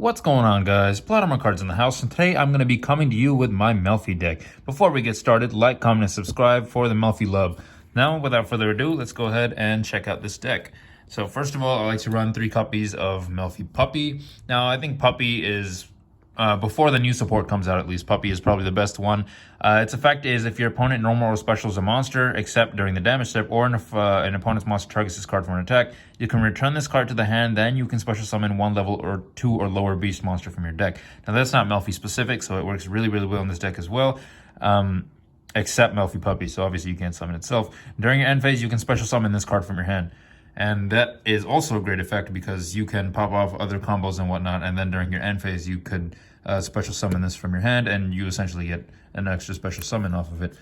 What's going on, guys? PlotArmorCards in the house, and today I'm going to be coming to you with my Melffy deck. Before we get started, like, comment, and subscribe for the Melffy love. Now, without further ado, let's go ahead and check out this deck. So first of all, I like to run 3 copies of Melffy Puppy. Now, I think Puppy is, before the new support comes out at least, Puppy is probably the best one. Its effect is if your opponent normal or special is a monster, except during the damage step, or if an opponent's monster targets this card for an attack, you can return this card to the hand, then you can special summon 1 level or 2 or lower beast monster from your deck. Now that's not Melffy specific, so it works really, really well in this deck as well. Except Melffy Puppy, so obviously you can't summon itself. During your end phase, you can special summon this card from your hand. And that is also a great effect because you can pop off other combos and whatnot, and then during your end phase, you could special summon this from your hand, and you essentially get an extra special summon off of it.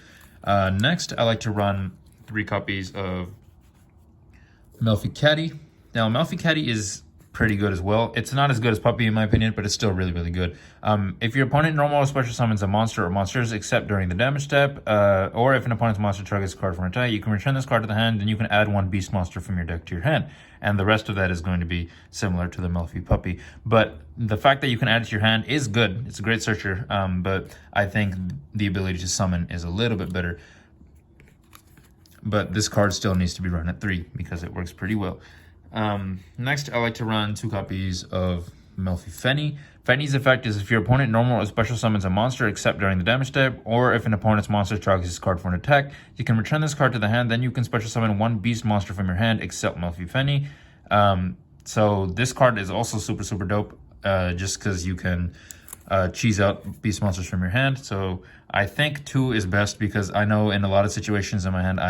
Next, I like to run 3 copies of Melffy Caddy. Now, Melffy Caddy is pretty good as well. It's not as good as Puppy in my opinion, but it's still really, really good. If your opponent normal or special summons a monster or monsters except during the damage step, or if an opponent's monster targets a card from an attack, you can return this card to the hand, and you can add 1 beast monster from your deck to your hand. And the rest of that is going to be similar to the Melffy Puppy. But the fact that you can add it to your hand is good. It's a great searcher, but I think the ability to summon is a little bit better. But this card still needs to be run at 3 because it works pretty well. Next, I like to run 2 copies of Melffy Fenny. Fenny's effect is if your opponent normal or special summons a monster except during the damage step, or if an opponent's monster targets this card for an attack, you can return this card to the hand, then you can special summon 1 beast monster from your hand except Melffy Fenny. So this card is also super, super dope, just because you can cheese out beast monsters from your hand. So I think 2 is best because I know in a lot of situations in my hand,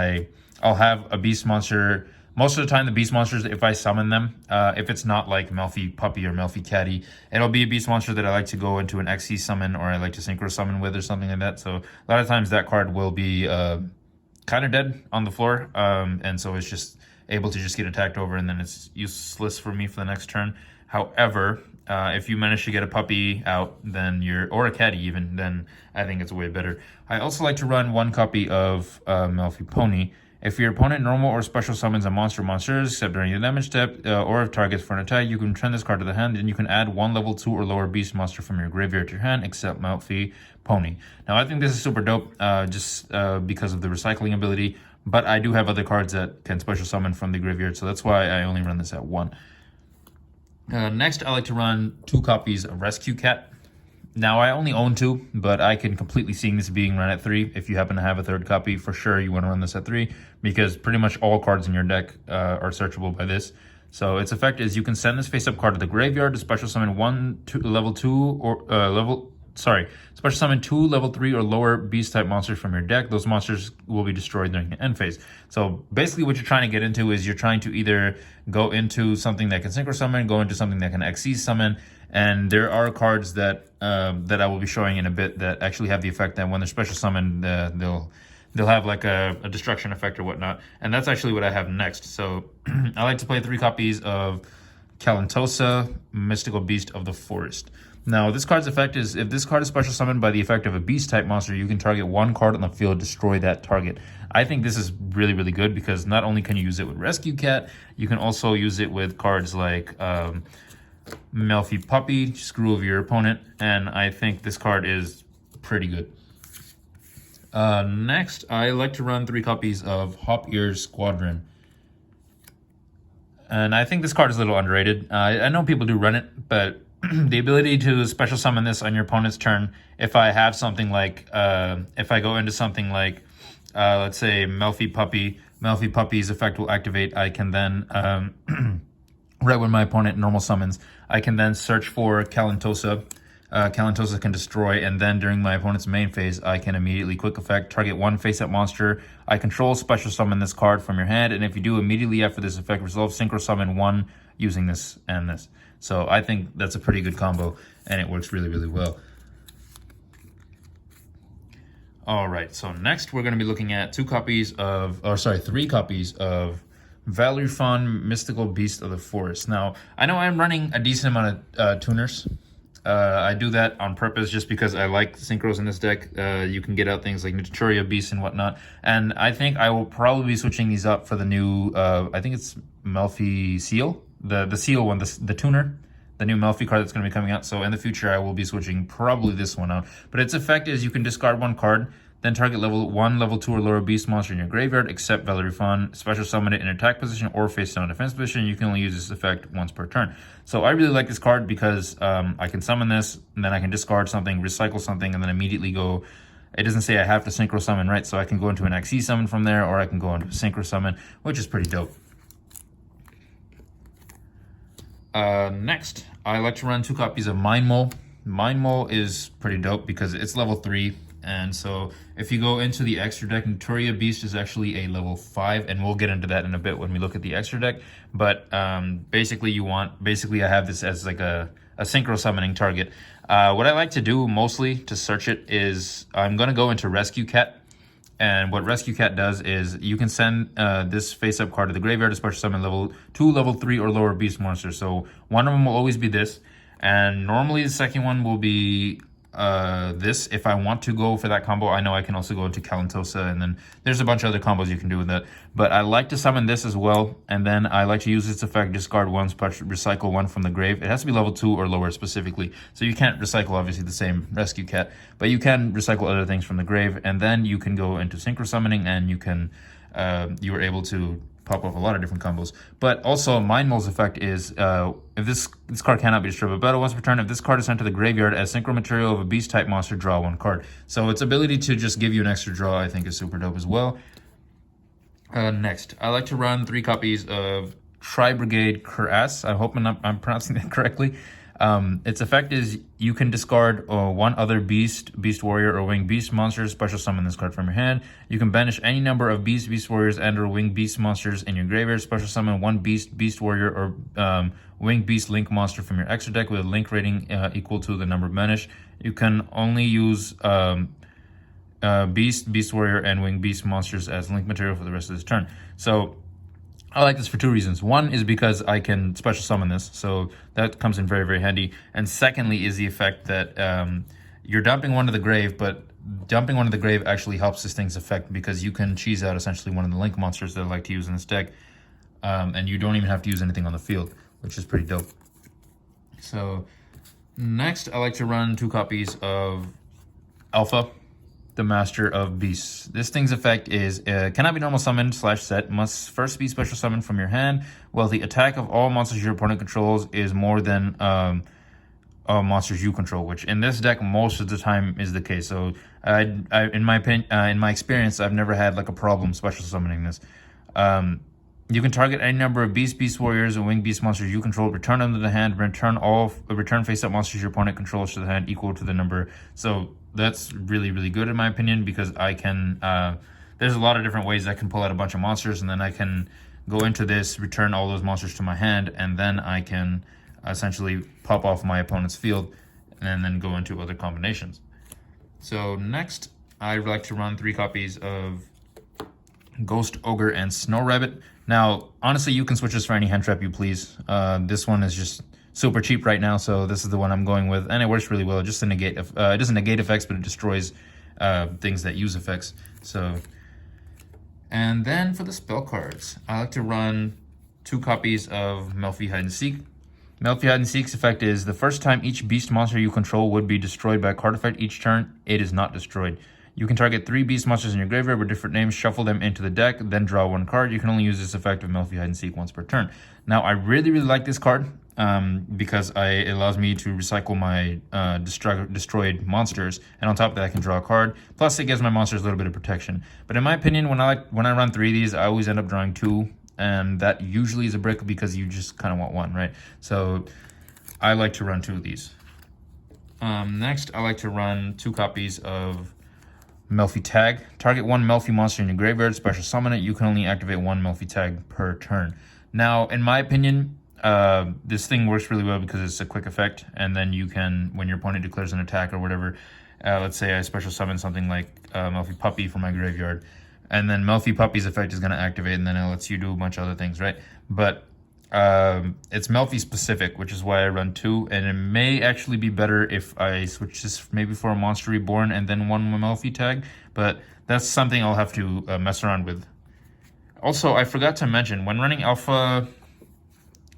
I'll have a beast monster. Most of the time, the beast monsters, if I summon them, if it's not like Melffy Puppy or Melffy Caddy, it'll be a beast monster that I like to go into an XC summon or I like to synchro summon with or something like that. So a lot of times that card will be kind of dead on the floor. And so it's just able to just get attacked over, and then it's useless for me for the next turn. However, if you manage to get a Puppy out, then or a Caddy even, then I think it's way better. I also like to run 1 copy of Melffy Pony. If your opponent normal or special summons a monster or monsters except during your damage step, or if targets for an attack, you can return this card to the hand, and you can add 1 level 2 or lower beast monster from your graveyard to your hand except Melffy Pony. Now, I think this is super dope just because of the recycling ability, but I do have other cards that can special summon from the graveyard, so that's why I only run this at 1. Next, I like to run 2 copies of Rescue Cat. Now, I only own 2, but I can completely see this being run at 3. If you happen to have a 3rd copy, for sure you want to run this at 3, because pretty much all cards in your deck are searchable by this. So its effect is you can send this face-up card to the graveyard to special summon special summon 2 level 3 or lower beast-type monsters from your deck. Those monsters will be destroyed during the end phase. So basically what you're trying to get into is you're trying to either go into something that can synchro summon, go into something that can XC summon, and there are cards that that I will be showing in a bit that actually have the effect that when they're special summoned, they'll have like a destruction effect or whatnot. And that's actually what I have next. So I like to play 3 copies of Calantosa, Mystical Beast of the Forest. Now, this card's effect is if this card is special summoned by the effect of a beast-type monster, you can target 1 card on the field, destroy that target. I think this is really, really good because not only can you use it with Rescue Cat, you can also use it with cards like Melffy Puppy, screw over your opponent, and I think this card is pretty good. Next, I like to run 3 copies of Hop Ears Squadron. And I think this card is a little underrated. I know people do run it, but the ability to special summon this on your opponent's turn, if I have something like, if I go into something like, let's say Melffy Puppy's effect will activate, I can then, right when my opponent normal summons, I can then search for Calantosa. Calantosa can destroy, and then during my opponent's main phase, I can immediately quick effect, target 1 face-up monster. I control special summon this card from your hand, and if you do immediately after this effect resolve, synchro summon 1 using this and this. So I think that's a pretty good combo, and it works really, really well. All right, so next we're going to be looking at 3 copies of Valurfon, Mystical Beast of the Forest. Now, I know I'm running a decent amount of tuners. I do that on purpose just because I like synchros in this deck. You can get out things like Naturia Beast and whatnot. And I think I will probably be switching these up for the new, I think it's Melffy Seal. The Seal one, the tuner, the new Melffy card that's going to be coming out. So in the future, I will be switching probably this one out. But its effect is you can discard one card, then target level 1, level 2, or lower beast monster in your graveyard, except Valerie Fawn, special summon it in attack position or face down defense position. You can only use this effect once per turn. So I really like this card because I can summon this, and then I can discard something, recycle something, and then immediately go. It doesn't say I have to synchro summon, right? So I can go into an XE summon from there, or I can go into a synchro summon, which is pretty dope. Next, I like to run 2 copies of Mind Mole. Mind Mole is pretty dope because it's level 3. And so if you go into the extra deck, Notoria Beast is actually a level 5, and we'll get into that in a bit when we look at the extra deck. But basically I have this as like a synchro summoning target. What I like to do mostly to search it is I'm going to go into Rescue Cat. And what Rescue Cat does is you can send this face-up card to the graveyard to special summon level 2, level 3, or lower beast monsters. So one of them will always be this. And normally the second one will be this. If I want to go for that combo, I know I can also go into Calantosa, and then there's a bunch of other combos you can do with that. But I like to summon this as well, and then I like to use its effect, discard 1, recycle 1 from the grave. It has to be level 2 or lower specifically, so you can't recycle obviously the same Rescue Cat, but you can recycle other things from the grave, and then you can go into synchro summoning, and you can you are able to pop off a lot of different combos. But also Mind Mole's effect is if this card cannot be destroyed by battle once per turn, if this card is sent to the graveyard as synchro material of a beast type monster, draw 1 card. So its ability to just give you an extra draw I think is super dope as well. Next, I like to run 3 copies of Tri-Brigade Cuirass. I hope I'm pronouncing that correctly. Its effect is you can discard 1 other beast warrior, or winged beast monster, special summon this card from your hand. You can banish any number of beast warriors and or winged beast monsters in your graveyard, special summon 1 beast warrior or winged beast link monster from your extra deck with a link rating equal to the number banished. You can only use beast warrior and winged beast monsters as link material for the rest of this turn. So I like this for 2 reasons. One is because I can special summon this, so that comes in very, very handy. And secondly is the effect that you're dumping 1 to the grave, but dumping 1 to the grave actually helps this thing's effect because you can cheese out essentially 1 of the link monsters that I like to use in this deck, and you don't even have to use anything on the field, which is pretty dope. So next, I like to run 2 copies of Alpha, the Master of Beasts. This thing's effect is cannot be normal summoned / set, must first be special summoned from your hand, while the attack of all monsters your opponent controls is more than monsters you control, which in this deck most of the time is the case. So in my opinion, in my experience, I've never had like a problem special summoning this. You can target any number of beast warriors or winged beast monsters you control, return them to the hand, return face-up monsters your opponent controls to the hand equal to the number. So that's really, really good in my opinion because I can, there's a lot of different ways I can pull out a bunch of monsters, and then I can go into this, return all those monsters to my hand, and then I can essentially pop off my opponent's field and then go into other combinations. So next, I'd like to run 3 copies of Ghost Ogre and Snow Rabbit. Now, honestly, you can switch this for any hand trap you please. This one is just super cheap right now, so this is the one I'm going with, and it works really well. Just to negate, it doesn't negate effects, but it destroys things that use effects. So, and then for the spell cards, I like to run 2 copies of Melffy Hide and Seek. Melffy Hide and Seek's effect is the first time each beast monster you control would be destroyed by a card effect each turn, it is not destroyed. You can target 3 beast monsters in your graveyard with different names, shuffle them into the deck, then draw 1 card. You can only use this effect of Melffy Hide and Seek once per turn. Now, I really, really like this card because it allows me to recycle my destroyed monsters, and on top of that, I can draw a card. Plus, it gives my monsters a little bit of protection. But in my opinion, when I run 3 of these, I always end up drawing 2, and that usually is a brick because you just kind of want 1, right? So I like to run 2 of these. Next, I like to run 2 copies of Melffy Tag. Target 1 Melffy monster in your graveyard, special summon it. You can only activate 1 Melffy Tag per turn. Now, in my opinion, this thing works really well because it's a quick effect, and then you can, when your opponent declares an attack or whatever, let's say I special summon something like Melffy Puppy from my graveyard, and then Melffy Puppy's effect is going to activate, and then it lets you do a bunch of other things, right? But it's Melffy specific, which is why I run 2, and it may actually be better if I switch this maybe for a Monster Reborn and then 1 Melffy Tag, but that's something I'll have to mess around with. Also, I forgot to mention, when running Alpha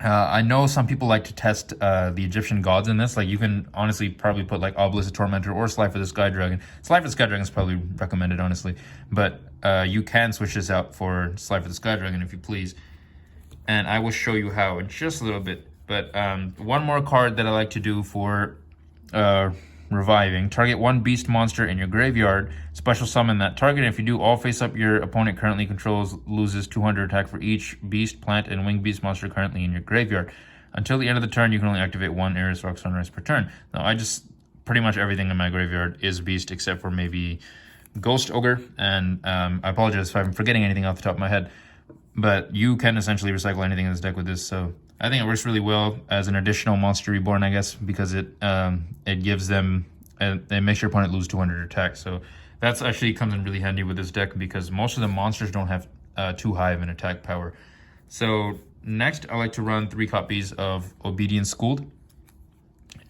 I know some people like to test the Egyptian gods in this. Like, you can honestly probably put like Obelisk the Tormentor or Slife of the Sky Dragon. Slife of the Sky Dragon is probably recommended, honestly. But you can switch this out for Slife of the Sky Dragon if you please. And I will show you how in just a little bit. But one more card that I like to do for reviving. Target one beast monster in your graveyard. Special summon that target. If you do, all face up your opponent currently controls loses 200 attack for each beast, plant, and winged beast monster currently in your graveyard. Until the end of the turn, you can only activate one Ares Rock Sunrise per turn. Now, pretty much everything in my graveyard is beast except for maybe Ghost Ogre. And I apologize if I'm forgetting anything off the top of my head. But you can essentially recycle anything in this deck with this, so I think it works really well as an additional monster reborn, I guess, because it gives them, it makes your opponent lose 200 attack. So that's actually comes in really handy with this deck because most of the monsters don't have too high of an attack power. So next, I like to run 3 copies of Obedience Schooled.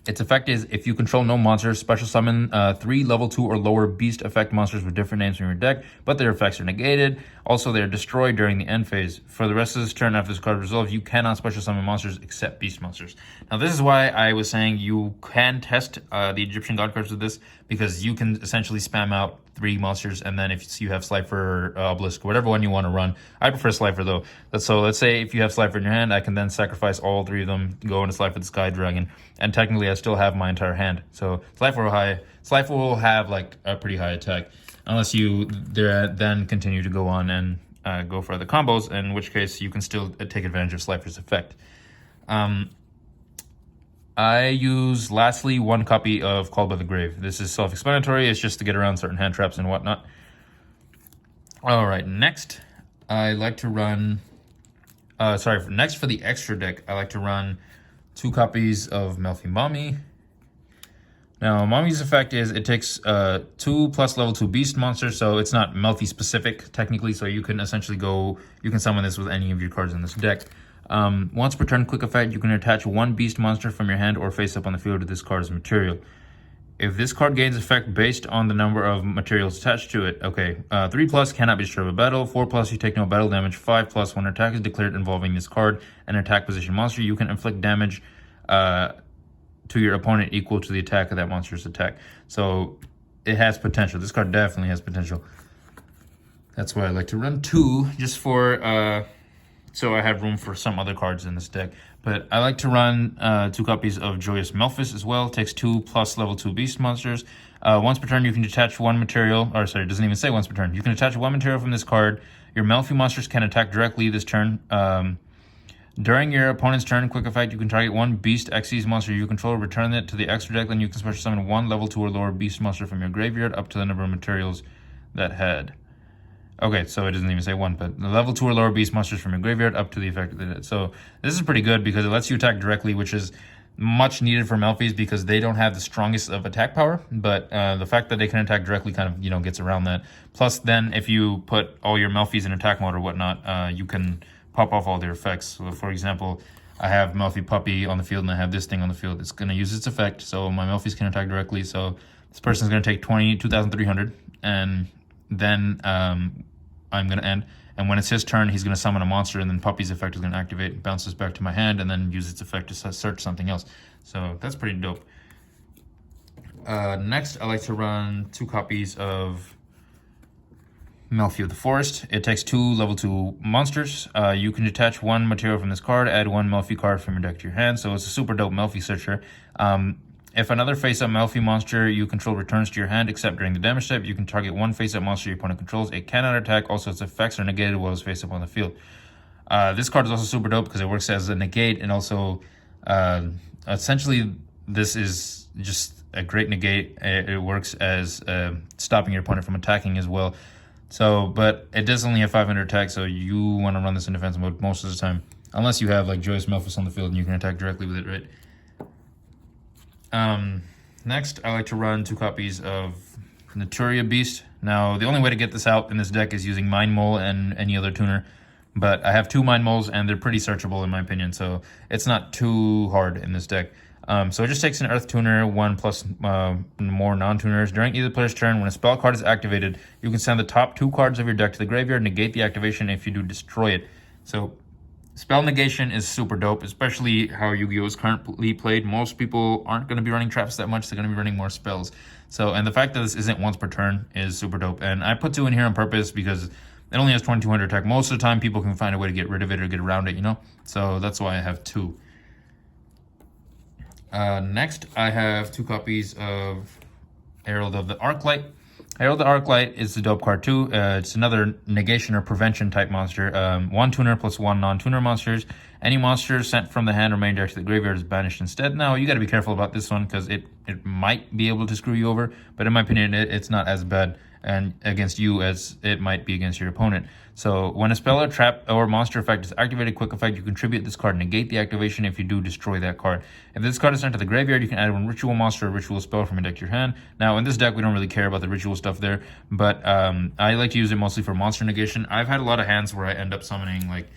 Its effect is if you control no monsters, special summon 3 level 2 or lower beast effect monsters with different names from your deck, but their effects are negated. Also, they are destroyed during the end phase. For the rest of this turn after this card resolves, you cannot special summon monsters except beast monsters. Now, this is why I was saying you can test the Egyptian god cards with this, because you can essentially spam out 3 monsters, and then if you have Slifer, Obelisk, whatever one you want to run. I prefer Slifer though. So let's say if you have Slifer in your hand, I can then sacrifice all 3 of them, go into Slifer the Sky Dragon, and technically I still have my entire hand. So Slifer will have like a pretty high attack, unless you then continue to go on and go for other combos, in which case you can still take advantage of Slifer's effect. I use, lastly, 1 copy of Called by the Grave. This is self-explanatory. It's just to get around certain hand traps and whatnot. All right, next, I like to run... next for the extra deck, I like to run 2 copies of Melffy Mommy. Now, Mommy's effect is it takes 2 plus level 2 beast monsters, so it's not Melffy specific, technically, so you can essentially you can summon this with any of your cards in this deck. Once per turn, quick effect, you can attach 1 beast monster from your hand or face up on the field to this card's material. If this card gains effect based on the number of materials attached to it, okay, 3 plus cannot be destroyed by battle, 4 plus you take no battle damage, 5 plus when an attack is declared involving this card, an attack position monster, you can inflict damage to your opponent equal to the attack of that monster's attack. So it has potential. This card definitely has potential. That's why I like to run 2, just for... so I have room for some other cards in this deck. But I like to run 2 copies of Joyous Melffy as well. Takes 2 plus level 2 beast monsters. Once per turn, you can detach 1 material. Or sorry, it doesn't even say once per turn. You can attach 1 material from this card. Your Melffy monsters can attack directly this turn. During your opponent's turn, quick effect, you can target 1 beast Xyz monster you control, return it to the extra deck, then you can special summon 1 level 2 or lower beast monster from your graveyard up to the number of materials that had. Okay, so it doesn't even say 1, but the level 2 or lower beast monsters from your graveyard up to the effect of it. So this is pretty good because it lets you attack directly, which is much needed for Melffys because they don't have the strongest of attack power. But the fact that they can attack directly kind of, gets around that. Plus, then if you put all your Melffys in attack mode or whatnot, you can pop off all their effects. So for example, I have Melffy Puppy on the field and I have this thing on the field. It's going to use its effect, so my Melffys can attack directly. So this person's going to take 2,300 and then I'm going to end. And when it's his turn, he's going to summon a monster, and then Puppy's effect is going to activate, bounces back to my hand, and then use its effect to search something else. So that's pretty dope. Next, I like to run 2 copies of Melffy of the Forest. It takes 2 level 2 monsters. You can detach 1 material from this card, add 1 Melffy card from your deck to your hand. So it's a super dope Melffy searcher. If another face-up Melffy monster you control returns to your hand, except during the damage step, you can target 1 face-up monster your opponent controls. It cannot attack. Also, its effects are negated while it's face-up on the field. This card is also super dope because it works as a negate, and also essentially this is just a great negate. It works as stopping your opponent from attacking as well. So, but it does only have 500 attack, so you want to run this in defensive mode most of the time, unless you have like Joyous Melffy on the field and you can attack directly with it, right? Next, I like to run 2 copies of Naturia Beast. Now, the only way to get this out in this deck is using Mind Mole and any other tuner, but I have 2 Mind Moles and they're pretty searchable in my opinion, so it's not too hard in this deck. So it just takes an Earth Tuner, 1 plus more non-tuners. During either player's turn, when a spell card is activated, you can send the top 2 cards of your deck to the graveyard, negate the activation. If you do, destroy it. So Spell negation is super dope, especially how Yu-Gi-Oh is currently played. Most people aren't going to be running traps that much. They're going to be running more spells. So, and the fact that this isn't once per turn is super dope. And I put 2 in here on purpose because it only has 2200 attack. Most of the time, people can find a way to get rid of it or get around it, you know? So that's why I have 2. Next, I have 2 copies of Herald of the Arclight. Herald of the Arclight is a dope card too. It's another negation or prevention type monster. 1 tuner plus 1 non-tuner monsters. Any monster sent from the hand or main deck to the graveyard is banished instead. Now, you got to be careful about this one because it might be able to screw you over. But in my opinion, it's not as bad and against you as it might be against your opponent. So when a spell or trap or monster effect is activated, quick effect, you contribute this card, negate the activation. If you do, destroy that card. If this card is sent to the graveyard, you can add 1 ritual monster or ritual spell from your deck to your hand. Now in this deck, we don't really care about the ritual stuff there, but I like to use it mostly for monster negation. I've had a lot of hands where I end up summoning, like,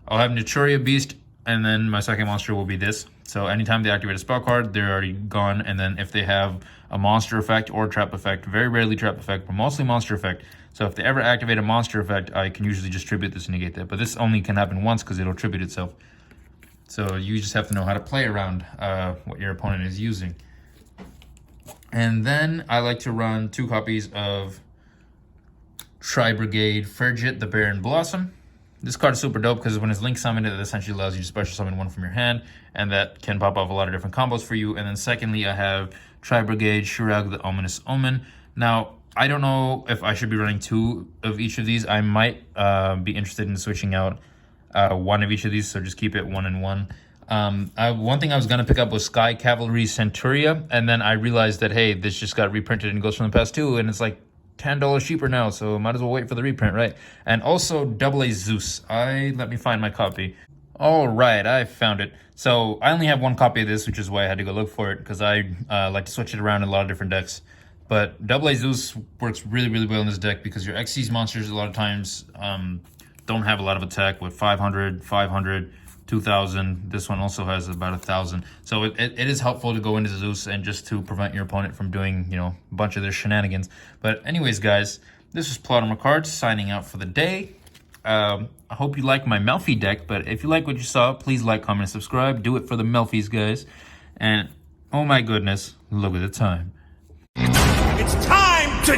I'll have Naturia Beast, and then my second monster will be this. So anytime they activate a spell card, they're already gone. And then if they have a monster effect or trap effect, very rarely trap effect, but mostly monster effect. So if they ever activate a monster effect, I can usually just tribute this and negate that. But this only can happen once because it'll tribute itself. So you just have to know how to play around what your opponent is using. And then I like to run 2 copies of Tri-Brigade Fergit, the Baron Blossom. This card is super dope because when it's link summoned, it essentially allows you to special summon 1 from your hand, and that can pop off a lot of different combos for you. And then secondly, I have Tri-Brigade Shirag, the Ominous Omen. Now, I don't know if I should be running 2 of each of these. I might be interested in switching out 1 of each of these, so just keep it 1 and 1. One thing I was going to pick up was Sky Cavalry Centuria, and then I realized that, hey, this just got reprinted and goes from the past 2, and it's like $10 cheaper now, so might as well wait for the reprint, right? And also Double A Zeus. Let me find my copy. All right, I found it. So I only have 1 copy of this, which is why I had to go look for it, because I like to switch it around in a lot of different decks. But Double A Zeus works really, really well in this deck because your Xyz monsters a lot of times don't have a lot of attack with 500, 500, 2,000. This one also has about 1,000. So it is helpful to go into Zeus and just to prevent your opponent from doing, you know, a bunch of their shenanigans. But anyways, guys, this is PlotArmorCards signing out for the day. I hope you like my Melffy deck, but if you like what you saw, please like, comment, and subscribe. Do it for the Melffys, guys. And oh my goodness, look at the time. It's time to